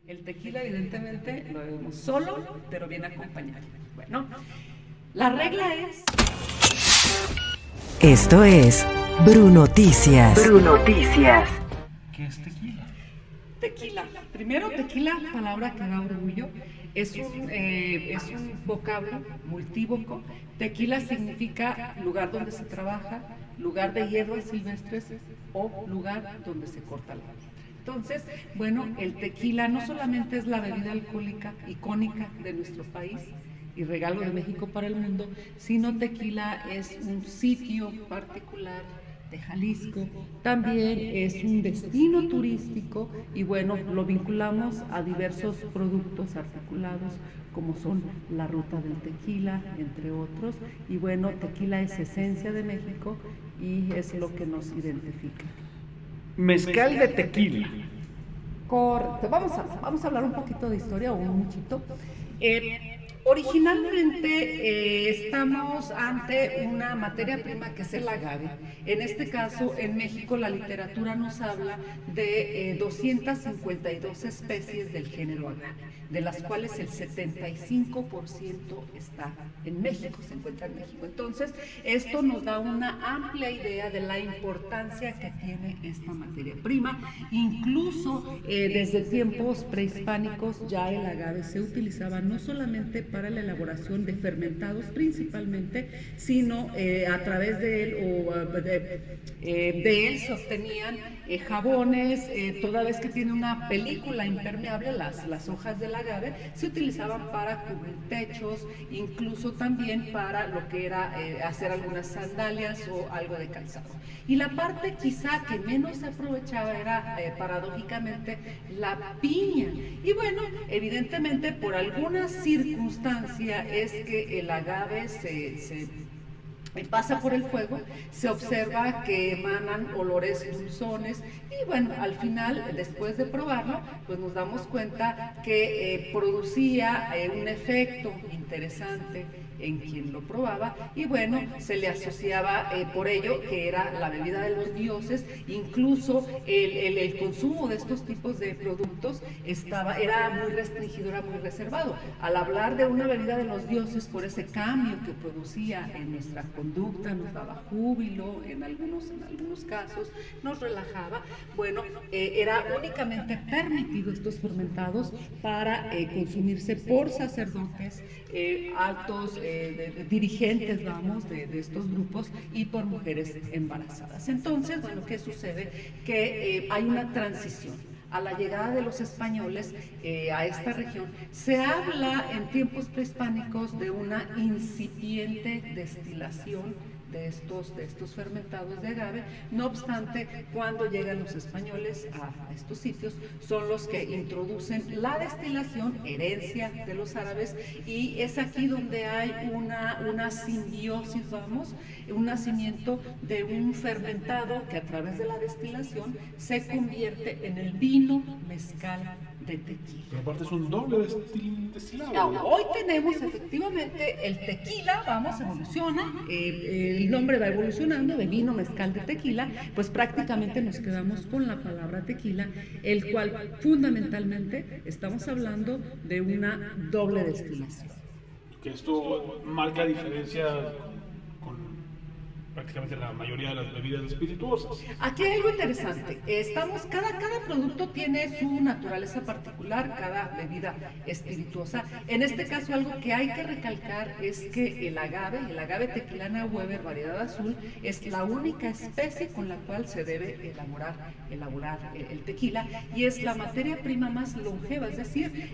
El tequila, evidentemente, lo bebemos solo, pero bien acompañado. Bueno, la regla es... Esto es Brunoticias. Brunoticias. ¿Qué es tequila? Tequila. Primero, tequila, palabra que da orgullo, es un vocablo multívoco. Tequila significa lugar donde se trabaja, lugar de hierbas silvestres o lugar donde se corta la piedra. Entonces, bueno, el tequila no solamente es la bebida alcohólica icónica de nuestro país y regalo de México para el mundo, sino tequila es un sitio particular de Jalisco, también es un destino turístico y bueno, lo vinculamos a diversos productos articulados como son la ruta del tequila, entre otros, y bueno, tequila es esencia de México y es lo que nos identifica. Mezcal de tequila. Correcto, vamos a hablar un poquito de historia o un muchito. Originalmente estamos ante una materia prima que es el agave. En este caso, en México, la literatura nos habla de 252 especies del género agave, de las cuales el 75% está en México, se encuentra en México. Entonces, esto nos da una amplia idea de la importancia que tiene esta materia prima. Incluso desde tiempos prehispánicos ya el agave se utilizaba no solamente para la elaboración de fermentados principalmente, sino a través de él de él se obtenían jabones, toda vez que tiene una película impermeable, las hojas del agave se utilizaban para cubrir techos, incluso también para lo que era hacer algunas sandalias o algo de calzado. Y la parte quizá que menos se aprovechaba era paradójicamente la piña. Y bueno, evidentemente por alguna circunstancia es que el agave se pasa por el fuego, se observa que emanan olores dulzones y bueno, al final, después de probarlo, pues nos damos cuenta que producía un efecto interesante en quien lo probaba y bueno, se le asociaba por ello que era la bebida de los dioses. Incluso el consumo de estos tipos de productos era muy restringido, era muy reservado. Al hablar de una bebida de los dioses por ese cambio que producía en nuestra conducta, nos daba júbilo en algunos casos, nos relajaba, bueno, era únicamente permitido estos fermentados para consumirse por sacerdotes, altos dirigentes, vamos, de estos grupos y por mujeres embarazadas. Entonces, bueno, ¿qué sucede? Que hay una transición. A la llegada de los españoles a esta región, se habla en tiempos prehispánicos de una incipiente destilación de estos fermentados de agave. No obstante, cuando llegan los españoles a estos sitios, son los que introducen la destilación, herencia de los árabes, y es aquí donde hay una simbiosis, vamos, un nacimiento de un fermentado que a través de la destilación se convierte en el vino mezcal de tequila. Pero aparte es un doble destilado. Hoy tenemos efectivamente el tequila, vamos, evoluciona, el nombre va evolucionando de vino mezcal de tequila, pues prácticamente nos quedamos con la palabra tequila, el cual fundamentalmente estamos hablando de una doble destilación. Que esto marca diferencia con prácticamente la mayoría de las bebidas espirituosas. Aquí hay algo interesante. Cada producto tiene su naturaleza particular, cada bebida espirituosa. En este caso, algo que hay que recalcar es que el agave tequilana Weber, variedad azul, es la única especie con la cual se debe elaborar el tequila y es la materia prima más longeva, es decir,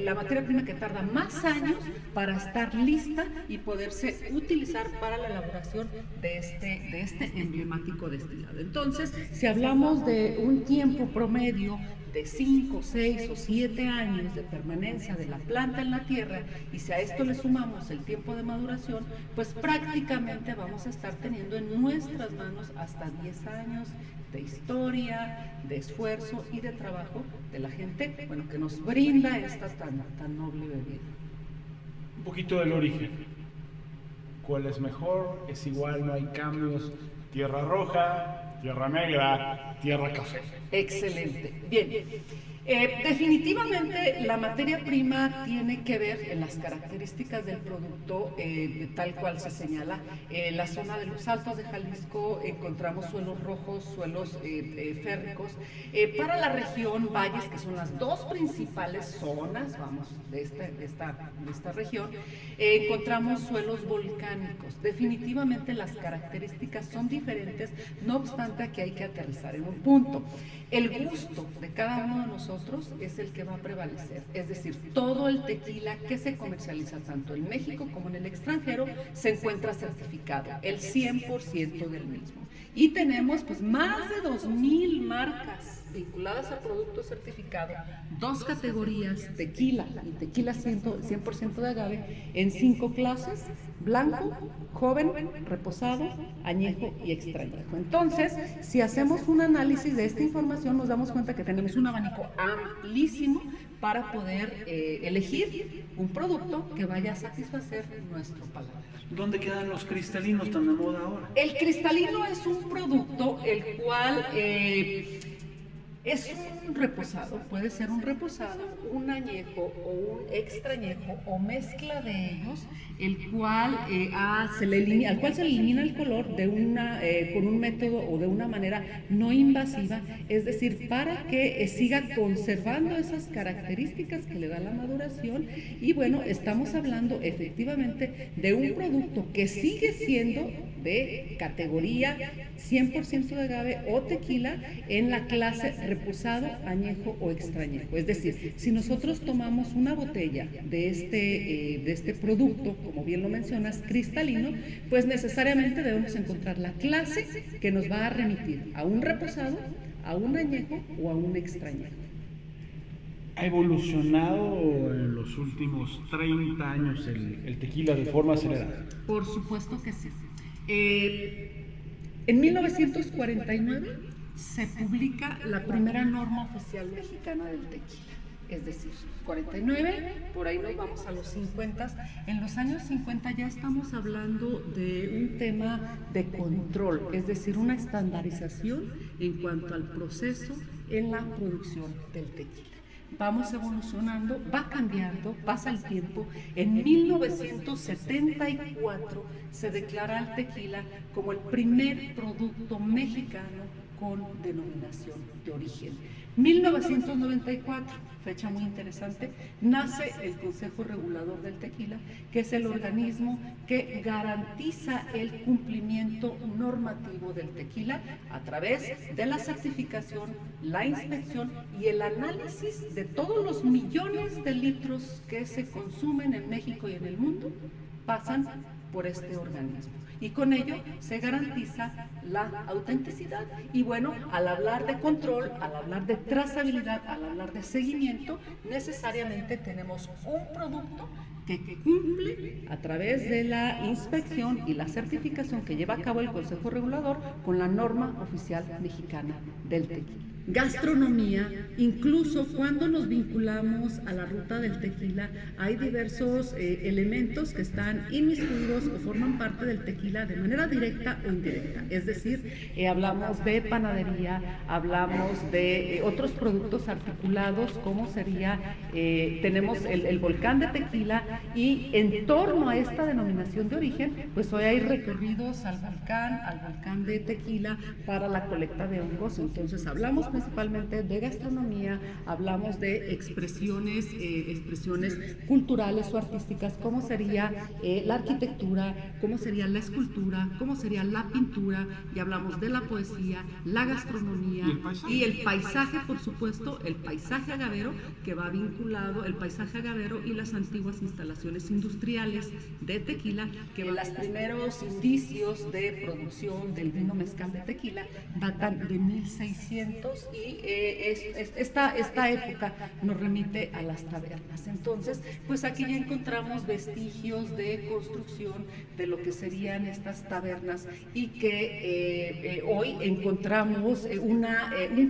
la materia prima que tarda más años para estar lista y poderse utilizar para la elaboración de este emblemático destilado. Entonces, si hablamos de un tiempo promedio de 5, 6 o 7 años de permanencia de la planta en la tierra, y si a esto le sumamos el tiempo de maduración, pues prácticamente vamos a estar teniendo en nuestras manos hasta 10 años de historia, de esfuerzo y de trabajo de la gente, bueno, que nos brinda esta tan noble bebida. Un poquito del origen. ¿Cuál es mejor? ¿Es igual? ¿No hay cambios? ¿Tierra roja? ¿Tierra negra? ¿Tierra café? Excelente. Bien. Definitivamente la materia prima tiene que ver en las características del producto, tal cual se señala. En la zona de los Altos de Jalisco encontramos suelos rojos, suelos férricos. Para la región Valles, que son las dos principales zonas, vamos, de esta región, encontramos suelos volcánicos. Definitivamente las características son diferentes, no obstante aquí hay que aterrizar en un punto. El gusto de cada uno de nosotros es el que va a prevalecer, es decir, todo el tequila que se comercializa tanto en México como en el extranjero se encuentra certificado, el 100% del mismo. Y tenemos pues más de 2,000 marcas vinculadas a productos certificados, 2 categorías, tequila y tequila 100% de agave, en 5 clases: blanco, joven, reposado, añejo y extrañejo. Entonces, si hacemos un análisis de esta información, nos damos cuenta que tenemos un abanico amplísimo para poder elegir un producto que vaya a satisfacer nuestro paladar. ¿Dónde quedan los cristalinos tan de moda ahora? El cristalino es un producto el cual es un reposado, puede ser un reposado, un añejo o un extrañejo o mezcla de ellos, el cual al cual se le elimina el color con un método o de una manera no invasiva, es decir, para que siga conservando esas características que le da la maduración. Y bueno, estamos hablando efectivamente de un producto que sigue siendo de categoría 100% de agave o tequila en la clase reposado, añejo o extrañejo. Es decir, si nosotros tomamos una botella de este producto, como bien lo mencionas, cristalino, pues necesariamente debemos encontrar la clase que nos va a remitir a un reposado, a un añejo o a un extrañejo. ¿Ha evolucionado en los últimos 30 años el tequila de forma acelerada? Por supuesto que sí. En 1949 se publica la primera norma oficial mexicana del tequila. Es decir, 49, por ahí nos vamos a los 50. En los años 50 ya estamos hablando de un tema de control, es decir, una estandarización en cuanto al proceso en la producción del tequila. Vamos evolucionando, va cambiando, pasa el tiempo. En 1974 se declara el tequila como el primer producto mexicano con denominación de origen. 1994, fecha muy interesante, nace el Consejo Regulador del Tequila, que es el organismo que garantiza el cumplimiento normativo del tequila a través de la certificación, la inspección y el análisis de todos los millones de litros que se consumen en México y en el mundo, pasan por este organismo. Y con ello se garantiza la autenticidad. Y bueno, al hablar de control, al hablar de trazabilidad, al hablar de seguimiento, necesariamente tenemos un producto que cumple a través de la inspección y la certificación que lleva a cabo el Consejo Regulador con la norma oficial mexicana del tequila. Gastronomía, incluso cuando nos vinculamos a la ruta del tequila, hay diversos elementos que están inmiscuidos o forman parte del tequila de manera directa o indirecta. Es decir, hablamos de panadería, hablamos de otros productos articulados, como sería, tenemos el volcán de tequila, y en torno a esta denominación de origen, pues hoy hay recorridos al volcán de tequila para la colecta de hongos. Entonces hablamos principalmente de gastronomía, hablamos de expresiones culturales o artísticas, como sería la arquitectura, como sería la escultura, como sería la pintura, y hablamos de la poesía, la gastronomía y el paisaje, por supuesto, el paisaje agavero, que va vinculado, el paisaje agavero y las antiguas instalaciones industriales de tequila, que los primeros indicios de producción del vino mezcal de tequila datan de 1600, y esta época nos remite a las tabernas. Entonces, pues aquí ya encontramos vestigios de construcción de lo que serían estas tabernas, y que hoy encontramos un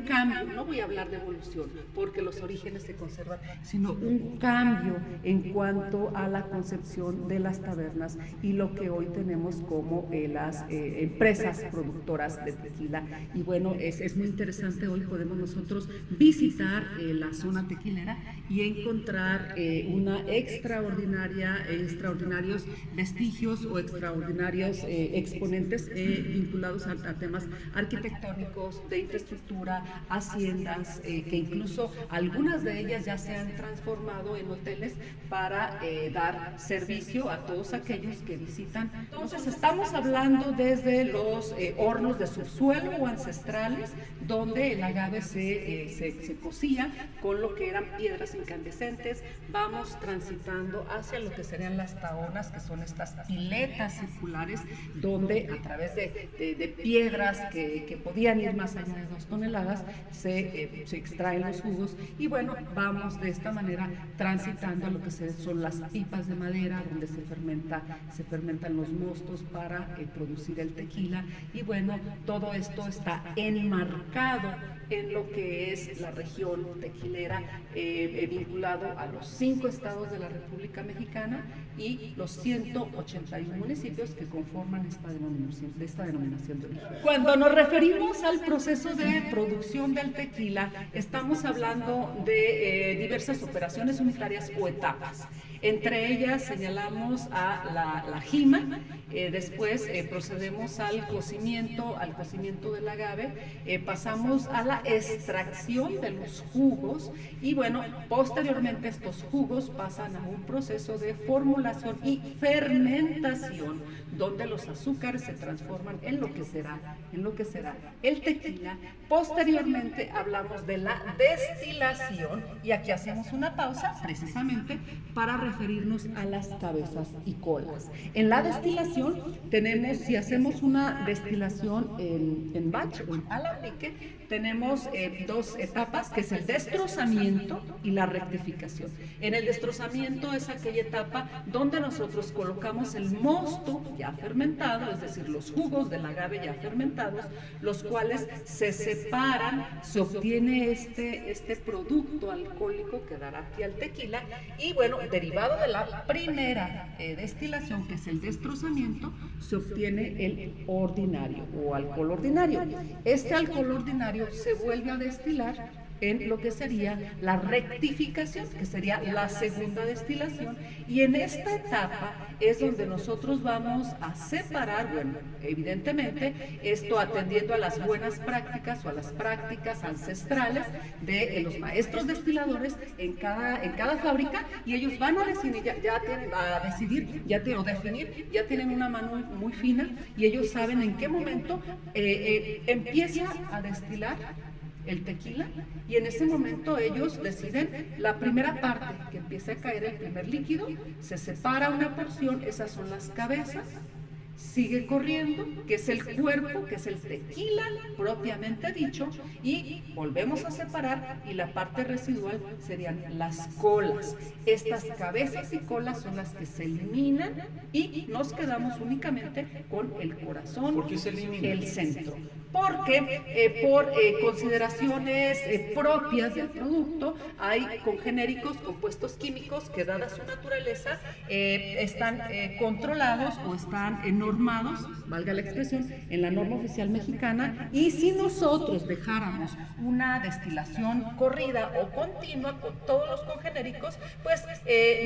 cambio. No voy a hablar de evolución porque los orígenes se conservan, sino un cambio en cuanto a la concepción de las tabernas y lo que hoy tenemos como las empresas productoras de tequila. Y bueno, es muy interesante hoy podemos nosotros visitar la zona tequilera y encontrar extraordinarios vestigios o extraordinarios exponentes vinculados a temas arquitectónicos, de infraestructura, haciendas, que incluso algunas de ellas ya se han transformado en hoteles para dar servicio a todos aquellos que visitan. Entonces estamos hablando desde los hornos de subsuelo o ancestrales, donde el agave se cocía con lo que eran piedras incandescentes. Vamos transitando hacia lo que serían las taonas, que son estas piletas circulares, donde a través de piedras que podían ir más allá de 2 toneladas, se extraen los jugos. Y bueno, vamos de esta manera transitando a lo que son las pipas de madera, donde se fermentan los mostos para producir el tequila. Y bueno, todo esto está enmarcado en lo que es la región tequilera, vinculado a los 5 estados de la República Mexicana y los 181 municipios que conforman esta denominación de origen. Cuando nos referimos al proceso de producción del tequila, estamos hablando de diversas operaciones unitarias o etapas. Entre ellas señalamos a la jima, después procedemos al cocimiento del agave, pasamos a la extracción de los jugos y bueno, posteriormente estos jugos pasan a un proceso de formulación y fermentación, donde los azúcares se transforman en lo que será el tequila. Posteriormente hablamos de la destilación y aquí hacemos una pausa precisamente para referirnos a las cabezas y colas. En la destilación tenemos, si hacemos una destilación en batch o en alambique, tenemos 2 etapas, que es el destrozamiento y la rectificación. En el destrozamiento es aquella etapa donde nosotros colocamos el mosto ya fermentado, es decir, los jugos del agave ya fermentados, los cuales se separan, se obtiene este producto alcohólico que dará aquí al tequila. Y bueno, derivado de la primera destilación, que es el destrozamiento, se obtiene el ordinario o alcohol ordinario. Este alcohol ordinario se vuelve a destilar en lo que sería la rectificación, que sería la segunda destilación, y en esta etapa es donde nosotros vamos a separar, bueno, evidentemente, esto atendiendo a las buenas prácticas o a las prácticas ancestrales de los maestros destiladores en cada fábrica, y ellos van a definir, ya tienen una mano muy fina, y ellos saben en qué momento empieza a destilar el tequila, y en ese momento ellos deciden la primera parte que empieza a caer, el primer líquido, se separa una porción, esas son las cabezas, sigue corriendo, que es el cuerpo, que es el tequila propiamente dicho, y volvemos a separar, y la parte residual serían las colas. Estas cabezas y colas son las que se eliminan y nos quedamos únicamente con el corazón. ¿Por qué se elimina? El centro. Porque por consideraciones propias del producto, hay congenéricos, compuestos químicos que, dada su naturaleza, están controlados o están normados, valga la expresión, en la norma oficial mexicana. Y si nosotros dejáramos una destilación corrida o continua con todos los congenéricos, pues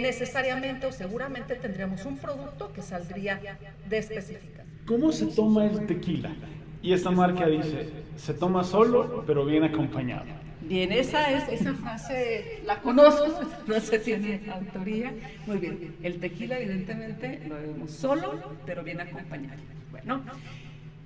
necesariamente o seguramente tendríamos un producto que saldría desespecificado. ¿Cómo se toma el tequila? Y esta marca dice, se toma solo, pero bien acompañado. Bien, esa frase la conozco, no sé si tiene autoría. Muy bien, el tequila evidentemente lo bebemos solo, pero bien acompañado. Bueno,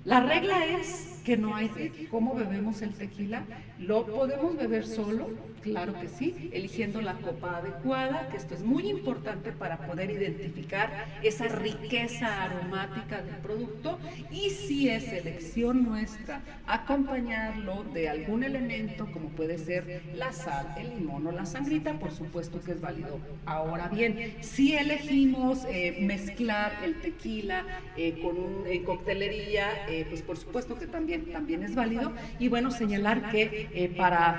la regla es que no hay de cómo bebemos el tequila. Lo podemos beber solo, claro que sí, eligiendo la copa adecuada, que esto es muy importante para poder identificar esa riqueza aromática del producto, y si es elección nuestra acompañarlo de algún elemento como puede ser la sal, el limón o la sangrita, por supuesto que es válido. Ahora bien, si elegimos mezclar el tequila en coctelería, pues por supuesto que también es válido. Y bueno, señalar que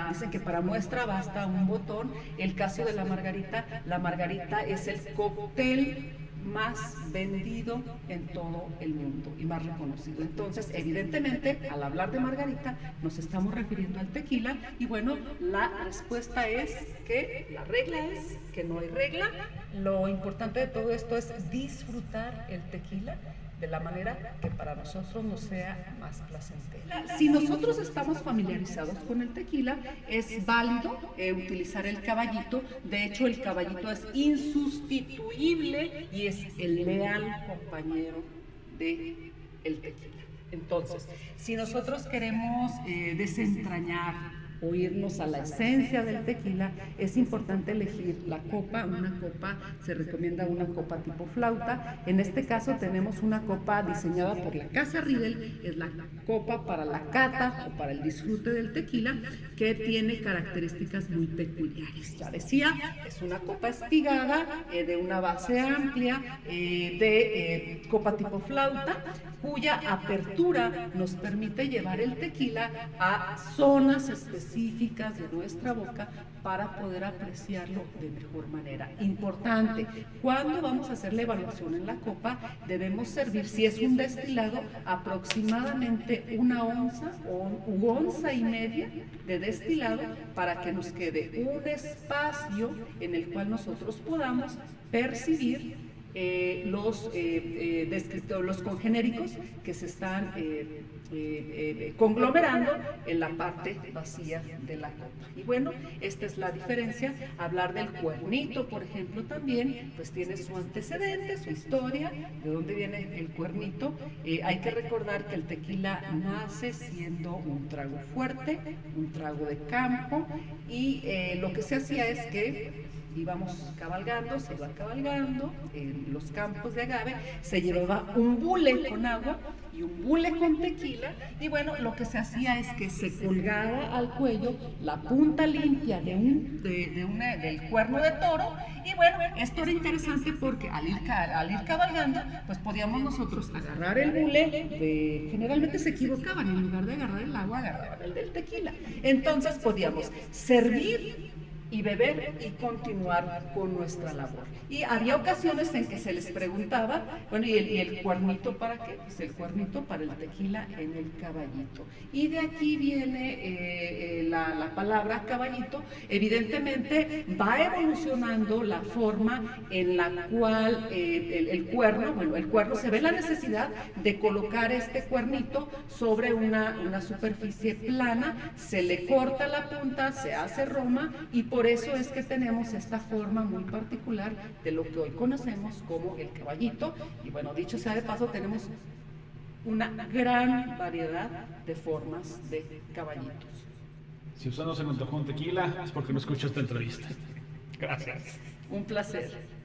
dicen que para muestra basta un botón. El caso de la margarita es el cóctel más vendido en todo el mundo y más reconocido. Entonces, evidentemente, al hablar de margarita, nos estamos refiriendo al tequila y bueno, la respuesta es que la regla es que no hay regla. Lo importante de todo esto es disfrutar el tequila de la manera que para nosotros nos sea más placentera. Si nosotros estamos familiarizados con el tequila, es válido utilizar el caballito. De hecho, el caballito es insustituible y es el leal compañero del tequila. Entonces, si nosotros queremos desentrañar o irnos a la esencia del tequila, es importante elegir la copa. Una copa, se recomienda una copa tipo flauta. En este caso tenemos una copa diseñada por la Casa Riedel, es la copa para la cata o para el disfrute del tequila, que tiene características muy peculiares. Ya decía, es una copa espigada, de una base amplia, de copa tipo flauta, cuya apertura nos permite llevar el tequila a zonas específicas de nuestra boca para poder apreciarlo de mejor manera. Importante, cuando vamos a hacer la evaluación en la copa, debemos servir, si es un destilado, aproximadamente 1 onza u onza y media de destilado para que nos quede un espacio en el cual nosotros podamos percibir los congenéricos que se están conglomerando en la parte vacía de la copa. Y bueno, esta es la diferencia. Hablar del cuernito, por ejemplo, también pues tiene su antecedente, su historia, de dónde viene el cuernito. Hay que recordar que el tequila nace siendo un trago fuerte, un trago de campo, y lo que se hacía es que íbamos cabalgando, se iba cabalgando en los campos de agave, se llevaba un bule con agua y un bule con tequila, y bueno, lo que se hacía es que se colgaba al cuello la punta limpia del cuerno de toro, y bueno, esto era interesante porque al ir cabalgando, pues podíamos nosotros agarrar el bule, generalmente se equivocaban, en lugar de agarrar el agua, agarraban el del tequila. Entonces podíamos servir y beber y continuar con nuestra labor. Y había ocasiones en que se les preguntaba, bueno, ¿y el cuernito para qué? Pues el cuernito para el tequila en el caballito. Y de aquí viene la palabra caballito. Evidentemente va evolucionando la forma en la cual el cuerno, se ve la necesidad de colocar este cuernito sobre una superficie plana, se le corta la punta, se hace roma, y por eso es que tenemos esta forma muy particular de lo que hoy conocemos como el caballito. Y bueno, dicho sea de paso, tenemos una gran variedad de formas de caballitos. Si usted no se me antojó un tequila, es porque no escuchó esta entrevista. Gracias. Un placer.